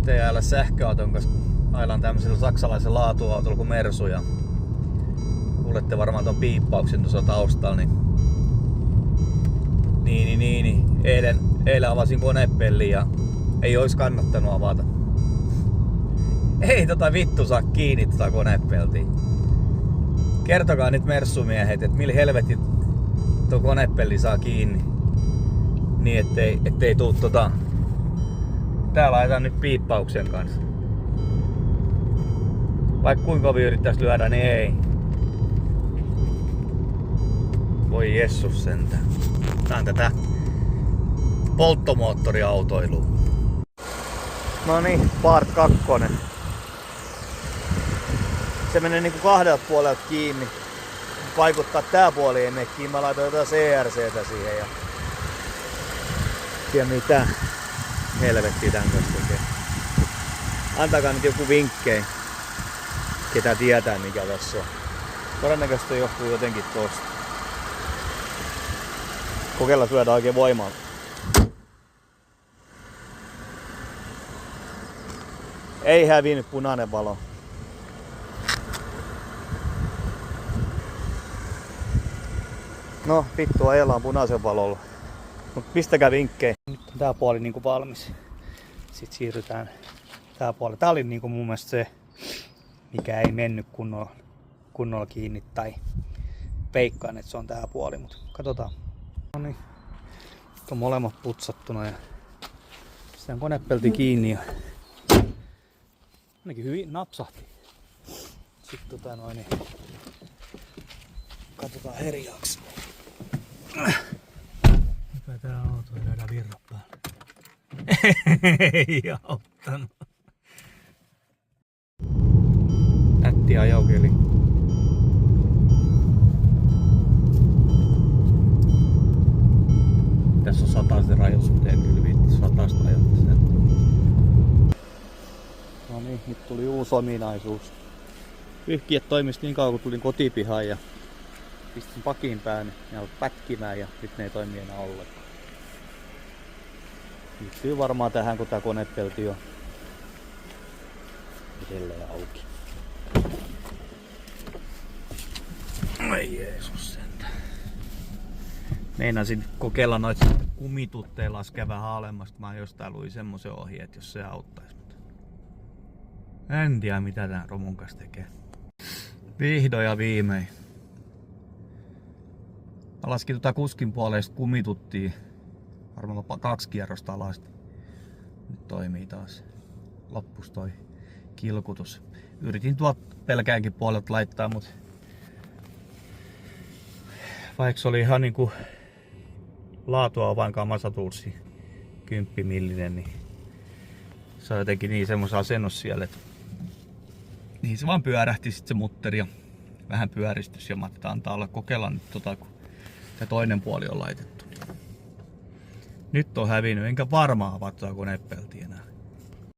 lähtee ajalla sähköauton, koska aillaan tämmöisellä saksalaisella laatuautolla kuin Mersu. Ja kuulette varmaan ton piippauksen tuossa taustalla. Niin. Eilen avasin konepellin ja ei ois kannattanut avata. Ei vittu saa kiinni konepeltiin. Kertokaa nyt Merssumiehet, että millä helvetin tuo konepelli saa kiinni. Niin ettei tuu Tää laitetaan nyt piippauksen kanssa. Vaikka kuinka kovin yrittäis lyödä, niin ei. Voi jessus sentään. Tää on tätä polttomoottoriautoilua. Noniin, part 2. Se menee niinku kahdelta puolelta kiinni. Vaikuttaa tää puoli ei mene kiinni. Mä laitoin jotain CRCtä siihen ja... Tiedä mitä helvettiä tän kanssa tekee. Antakaa nyt joku vinkkei. Ketä tietää mikä tässä on. Todennäköisesti johtuu jotenkin tosta. Kokeillaan syödä oikein voimalla. Ei hävinnyt punainen valo. No vittu, ajellaan punaisen valolla. Mut pistäkää vinkkejä. Nyt on tää puoli niinku valmis. Sitten siirrytään tää puoli. Tää oli niinku mun mielestä se, mikä ei mennyt kunnolla kiinni. Tai veikkaan, että se on tää puoli. Mut katsotaan. No niin. Nyt on molemmat putsattuna ja pistetään konepelti kiinni ja ainakin hyvin napsahti. Sitten niin katsotaan herjaaksi. Mikä tää auto ei löydä virrat päälle. Ei auttanut. Nätti ajoukeli. Tässä on 100 rajoitus, mutta en kyllä viitti 100 ajoittaa sen. No niin, nyt tuli uusi ominaisuus. Pyyhkijät toimisi niin kauan kun tulin kotipihaan ja pistin pakin päälle ja alkoi pätkimään ja nyt ne ei toimi enää ollenkaan. Liittyy varmaan tähän kun tää konepelti on edelleen auki. Ai Jeesus sentään. Meinasin kokeilla noita kumitutteja laskea vähän alemmasta. Mä jostain luin semmosen ohi, että jos se auttaisi. En tiedä mitä tän romun kanssa tekee. Vihdoin ja viimein. Mä laskin kuskin puolesta kumituttiin. Varmaan 2 kierrosta alas. Nyt toimii taas. Loppus toi kilkutus. Yritin tuolta pelkäänkin puolelta laittaa, mutta vaikka se oli ihan niinku laatua on vain Kamasatulsi 10 millinen, niin se on jotenkin niin semmoisen asennossa siellä, että niin se vaan pyörähti sit se mutteri ja vähän pyöristys ja mä antaa olla kokeilla nyt kun se toinen puoli on laitettu. Nyt on hävinnyt, enkä varmaan avata konepeltiä enää.